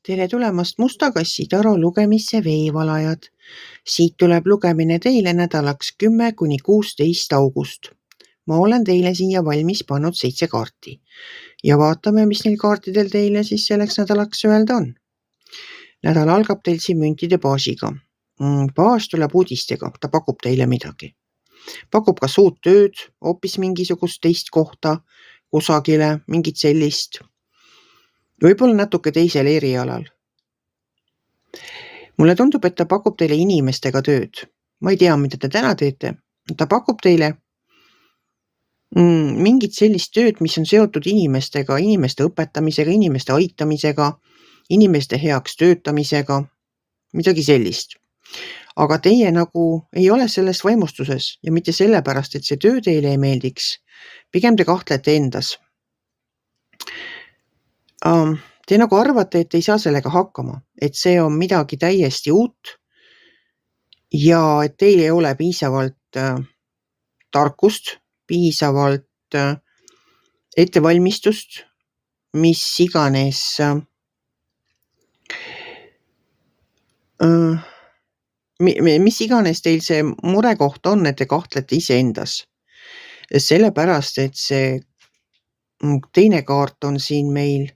Tere tulemast Musta kassi taro lugemisse veevalajad. Siit tuleb lugemine teile nädalaks 10–16 august. Ma olen teile siia valmis pannud 7 kaarti ja vaatame, mis neil kaartidel teile siis selleks nädalaks öelda on. Nädal algab teil siin müntide baasiga. Baas tuleb uudistega, ta pakub teile midagi. Pakub kas uut tööd, hoopis mingisugust teist kohta, kusagile, mingit sellist. Võib-olla natuke teisel erialal. Mulle tundub, et ta pakub teile inimestega tööd. Ma ei tea, mida te täna teete. Ta pakub teile mingit sellist tööd, mis on seotud inimestega, inimeste õpetamisega, inimeste aitamisega, inimeste heaks töötamisega, midagi sellist. Aga teie nagu ei ole selles vaimustuses ja mitte sellepärast, et see töö teile ei meeldiks. Pigem te kahtlete endas. Te nagu arvate, et ei saa sellega hakkama, et see on midagi täiesti uut ja et teil ei ole piisavalt tarkust, piisavalt ettevalmistust, mis iganes teil see murekoht on, et te kahtlete iseendas. Sellepärast, et see teine kaart on siin meil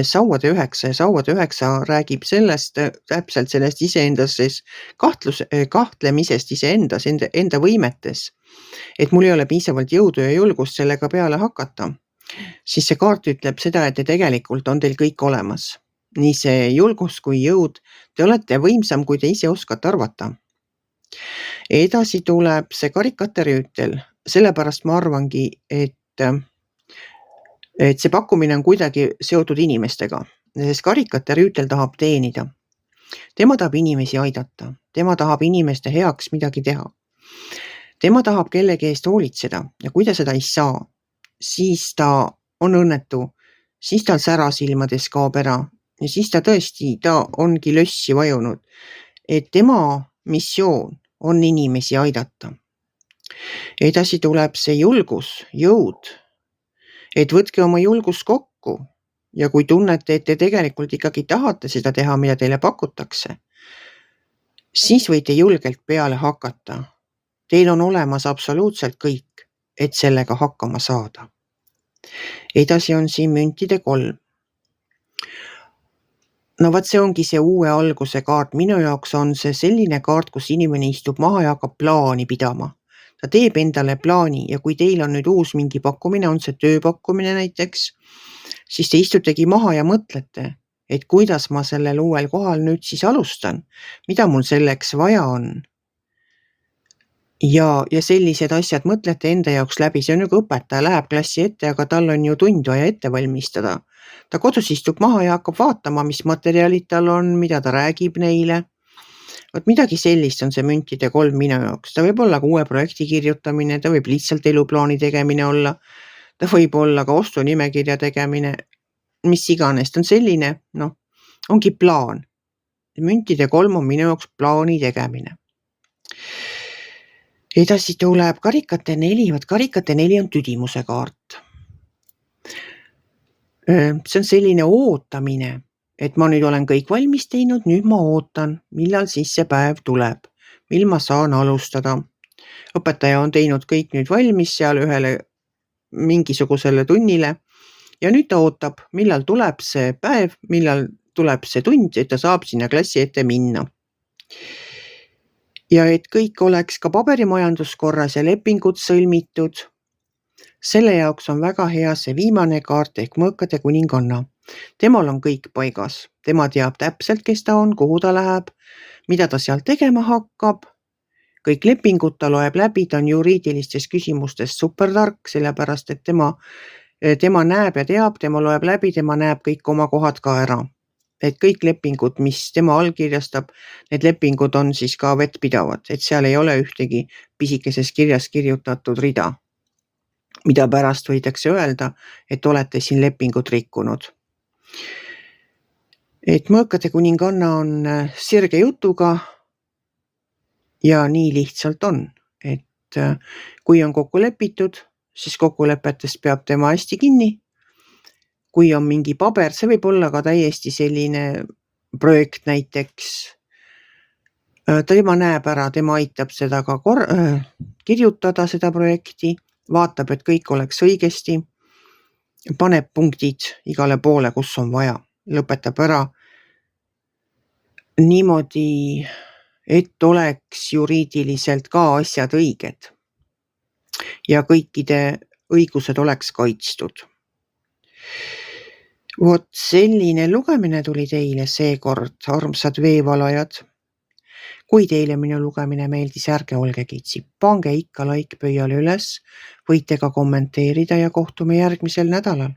sauade 9 ja sauade 9 räägib sellest, täpselt sellest iseendas, kahtlemisest iseendas, enda võimetes, et mul ei ole piisavalt jõudu ja julgust sellega peale hakata, siis see kaart ütleb seda, et tegelikult on teil kõik olemas. Nii see julgus kui jõud, te olete võimsam, kui te ise oskate arvata. Edasi tuleb see karikate rüütel, sellepärast ma arvangi, et see pakkumine on kuidagi seotud inimestega, sest karikate rüütel tahab teenida. Tema tahab inimesi aidata, tema tahab inimeste heaks midagi teha. Tema tahab kellegi eest hoolitseda ja kui ta seda ei saa, siis ta on õnnetu, siis tal särasilmades kaob ära ja siis ta tõesti, ta ongi lössi vajunud, et tema missioon on inimesi aidata. Edasi tuleb see julgus, jõud, et võtke oma julgus kokku ja kui tunnete, et te tegelikult ikkagi tahate seda teha, mida teile pakutakse, siis võite julgelt peale hakata. Teil on olemas absoluutselt kõik, et sellega hakkama saada. Edasi on siin müntide 3. No vaat see ongi see uue alguse kaart. Minu jaoks on see selline kaart, kus inimene istub maha ja hakkab plaani pidama. Ta teeb endale plaani ja kui teil on nüüd uus mingi pakkumine, on see tööpakkumine näiteks, siis te istutegi maha ja mõtlete, et kuidas ma sellel uuel kohal nüüd siis alustan, mida mul selleks vaja on. Ja sellised asjad mõtlete enda jaoks läbi, see on nagu õpetaja läheb klassi ette, aga tal on ju tund vaja ette valmistada. Ta kodus istub maha ja hakkab vaatama, mis materjalid tal on, mida ta räägib neile. Vot midagi sellist on see müntide 3 minu jaoks. Ta võib olla ka uue projekti kirjutamine, ta võib lihtsalt eluplaani tegemine olla, ta võib olla ka ostunimekirja tegemine, mis iganes. Ta on selline, ongi plaan. Müntide 3 on minu jaoks plaani tegemine. Edasi tuleb karikate 4, karikate 4 on tüdimuse kaart. See on selline ootamine, et ma nüüd olen kõik valmis teinud, nüüd ma ootan, millal siis see päev tuleb, mil ma saan alustada. Õpetaja on teinud kõik nüüd valmis seal ühele mingisugusele tunnile ja nüüd ta ootab, millal tuleb see päev, millal tuleb see tund, et ta saab sinna klassi ette minna. Ja et kõik oleks ka paberimajandus korras ja lepingud sõlmitud, selle jaoks on väga hea see viimane kaart ehk mõõkade kuninganna. Temal on kõik paigas. Tema teab täpselt, kes ta on, kuhu ta läheb, mida ta seal tegema hakkab. Kõik lepingud ta loeb läbi, ta on juriidilistes küsimustes supertark, sellepärast, et tema näeb ja teab, tema loeb läbi, tema näeb kõik oma kohad ka ära. Et kõik lepingud, mis tema allkirjastab, need lepingud on siis ka vettpidavad, et seal ei ole ühtegi pisikeses kirjas kirjutatud rida, mida pärast võidakse öelda, et olete siin lepingut rikkunud. Et mõõkade kuninganna on sirge jutuga ja nii lihtsalt on, et kui on kokku lepitud, siis kokkulepetest peab tema hästi kinni. Kui on mingi paber, see võib olla ka täiesti selline projekt näiteks. Tema näeb ära, tema aitab seda ka kirjutada, seda projekti, vaatab, et kõik oleks õigesti, paneb punktid igale poole, kus on vaja, lõpetab ära niimoodi, et oleks juriidiliselt ka asjad õiged ja kõikide õigused oleks kaitstud. Vot selline lugemine tuli teile seekord, armsad veevalajad. Kui teile minu lugemine meeldis, ärge olge kitsi, pange ikka like pöiale üles, võite ka kommenteerida ja kohtume järgmisel nädalal.